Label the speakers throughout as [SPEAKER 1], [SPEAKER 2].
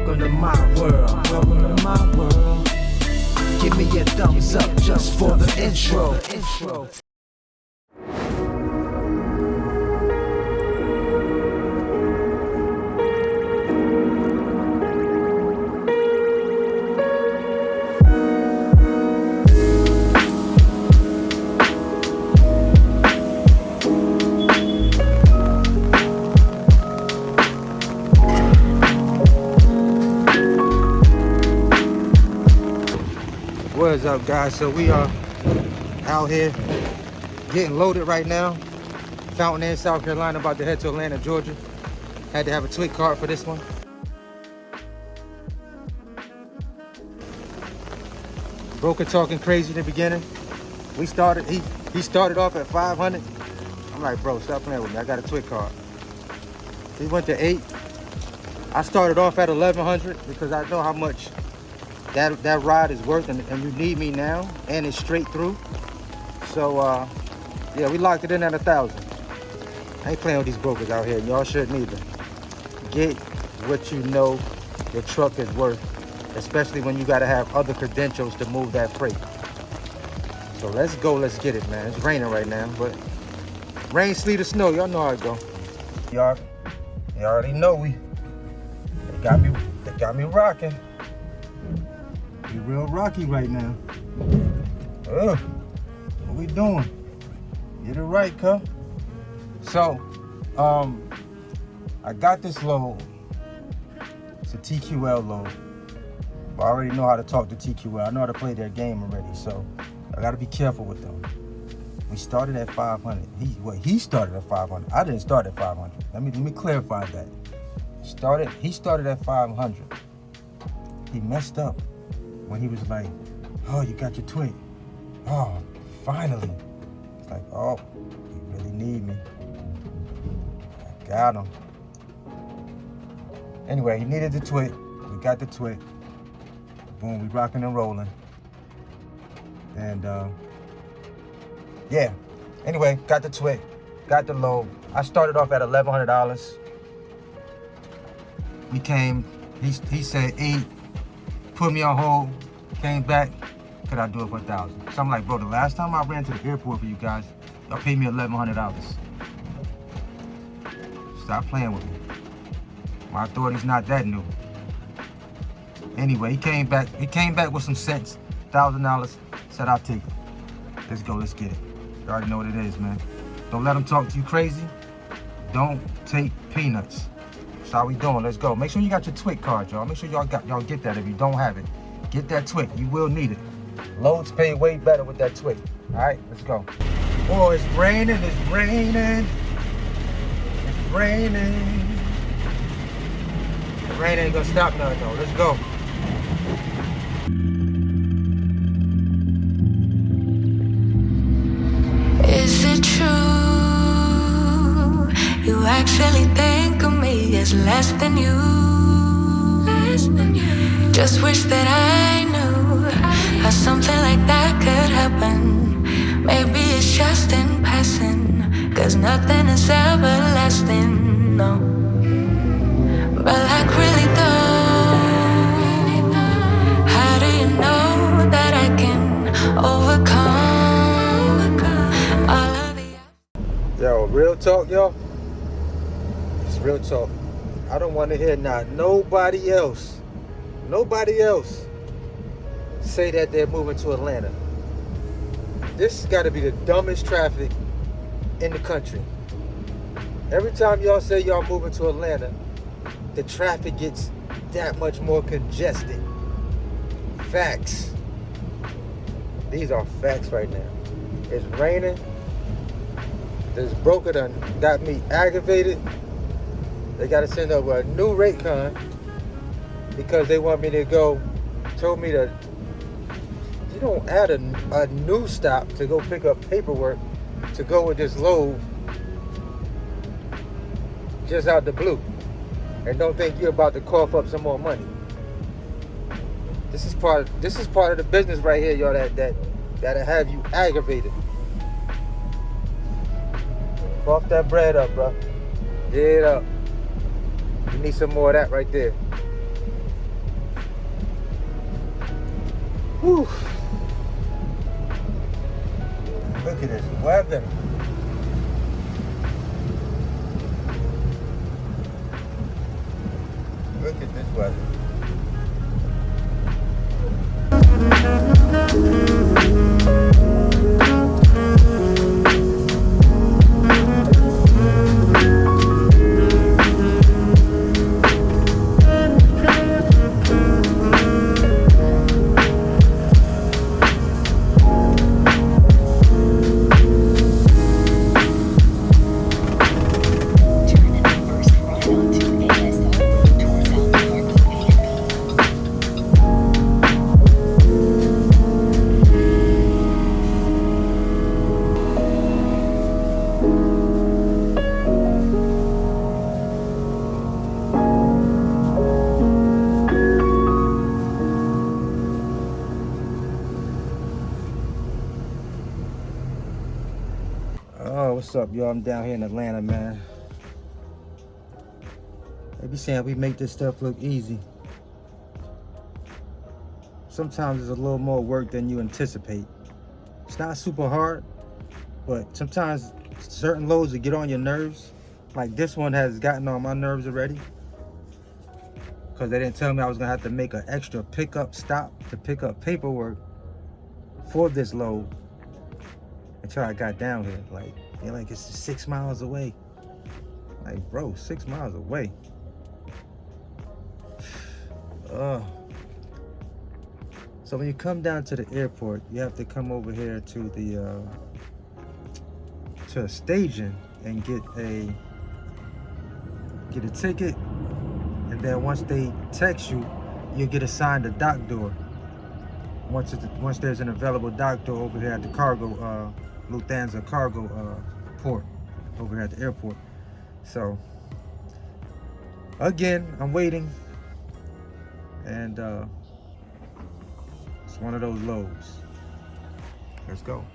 [SPEAKER 1] Welcome to my world. Welcome to my world. Give me a thumbs up just for the intro.
[SPEAKER 2] What's up, guys? So we are out here getting loaded right now. Fountain Inn, South Carolina, about to head to Atlanta, Georgia. Had to have a tweet card for this one. Broker talking crazy in the beginning. He started off at 500. I'm like, bro, stop playing with me. I got a tweet card. He went to 8. I started off at 1100 because I know how much that ride is worth, and you need me now, and it's straight through. So yeah, we locked it in at 1,000. I ain't playing with these brokers out here. Y'all shouldn't either. Get what you know your truck is worth, especially when you got to have other credentials to move that freight. So let's go, let's get it, man. It's raining right now, but rain, sleet, or snow, y'all know how it go. Y'all already know they got me rocking. We real rocky right now. What we doing? Get it right, cuz. So, I got this load. It's a TQL load. I already know how to talk to TQL. I know how to play their game already, so I gotta be careful with them. We started at 500. He started at 500. I didn't start at 500. Let me clarify that. He started at 500. He messed up when he was like, oh, you got your tweet. Oh, finally. It's like, oh, you really need me. I got him. Anyway, he needed the tweet. We got the tweet. Boom, we rocking and rolling. And yeah. Anyway, got the tweet. Got the load. I started off at $1,100. We came, he said 8. Put me on hold, came back, could I do it for 1,000? So I'm like, bro, the last time I ran to the airport for you guys, y'all paid me $1,100. Stop playing with me. My authority's not that new. Anyway, he came back with some sense, $1,000, said I'll take it. Let's go, let's get it. You already know what it is, man. Don't let them talk to you crazy. Don't take peanuts. That's how we doing. Let's go. Make sure you got your TWIC card, y'all. Make sure y'all get that. If you don't have it, get that TWIC. You will need it. Loads pay way better with that TWIC. All right, let's go. Oh, it's raining. It's raining. It's raining. The rain ain't gonna stop nothing though. Let's go.
[SPEAKER 3] Is it true? You actually think of me as less than you. Just wish that I knew how something like that could happen. Maybe it's just in passing, 'cause nothing is everlasting, no. But like really though, how do you know that I can overcome all of the...
[SPEAKER 2] Yo, real talk, y'all. It's real talk. I don't want to hear nobody else say that they're moving to Atlanta. This has got to be the dumbest traffic in the country. Every time y'all say y'all moving to Atlanta, the traffic gets that much more congested. Facts. These are facts right now. It's raining. This broker done got me aggravated. They got to send over a new rate con because they want me to go, told me that you don't add a new stop to go pick up paperwork to go with this load just out the blue. And don't think you're about to cough up some more money. This is part of the business right here, y'all, that'll have you aggravated. Cough that bread up, bro. Get it up. You need some more of that right there. Whew. Look at this weather. Look at this weather. Oh, what's up, y'all? I'm down here in Atlanta, man. They be saying we make this stuff look easy. Sometimes it's a little more work than you anticipate. It's not super hard, but sometimes certain loads that get on your nerves, like this one has gotten on my nerves already, because they didn't tell me I was gonna have to make an extra pickup stop to pick up paperwork for this load until I got down here. Like, they're like, it's 6 miles away. Like, bro, 6 miles away. So when you come down to the airport, you have to come over here to the to a staging and get a ticket, and then once they text you, you'll get assigned a dock door. Once there's an available dock door over here at the cargo Lufthansa cargo port over here at the airport. So again, I'm waiting, and it's one of those lows. Let's go.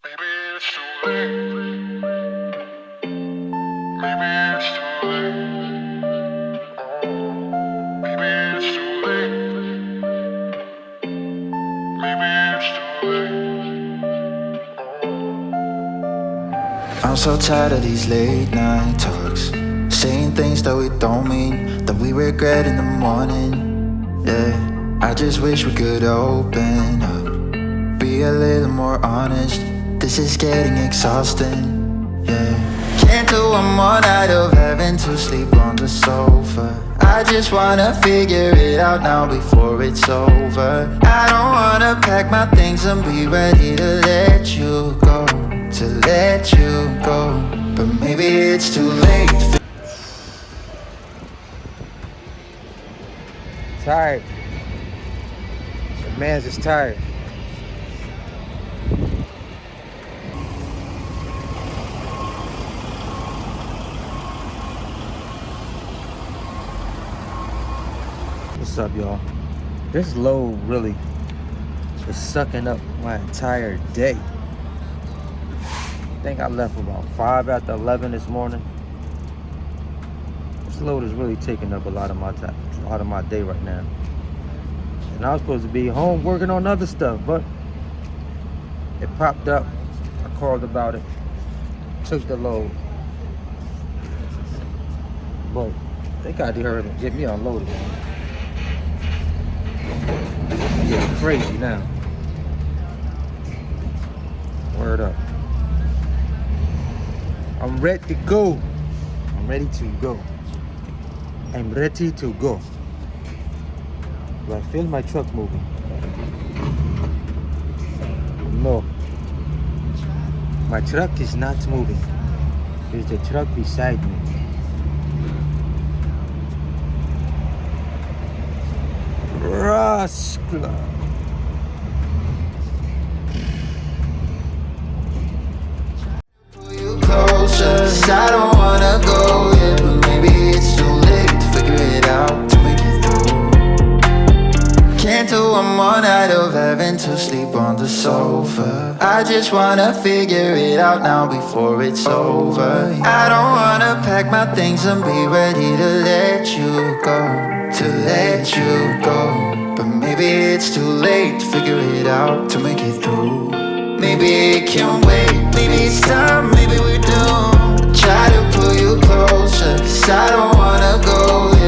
[SPEAKER 4] Maybe it's too late. Maybe it's too late. Maybe it's too late. Maybe it's too late.
[SPEAKER 5] I'm so tired of these late night talks, saying things that we don't mean, that we regret in the morning. Yeah, I just wish we could open up, be a little more honest. This is getting exhausting. Yeah, can't do one more night of having to sleep on the sofa. I just wanna figure it out now before it's over. I don't wanna pack my things and be ready to let you go, to let you go, but maybe it's too late.
[SPEAKER 2] Tired. The man's just tired. What's up, y'all? This load really is sucking up my entire day. I think I left about 5 after 11 this morning. This load is really taking up a lot of my time, a lot of my day right now. And I was supposed to be home working on other stuff, but it popped up. I called about it, took the load. But they got to hurry and get me unloaded. I'm getting crazy now. Word up. I'm ready to go. I'm ready to go. I'm ready to go. Do I feel my truck moving? No. My truck is not moving. There's the truck beside me. Rascal.
[SPEAKER 5] Closer, I don't wanna go yet, but maybe it's too late to figure it out, to make it through. Can't do one more night of having to sleep on the sofa. I just wanna figure it out now before it's over. I don't wanna pack my things and be ready to let you go, to let you go, but maybe maybe it's too late to figure it out, to make it through. Maybe it can't wait, maybe it's time, maybe we're doomed. Try to pull you closer, 'cause I don't wanna go.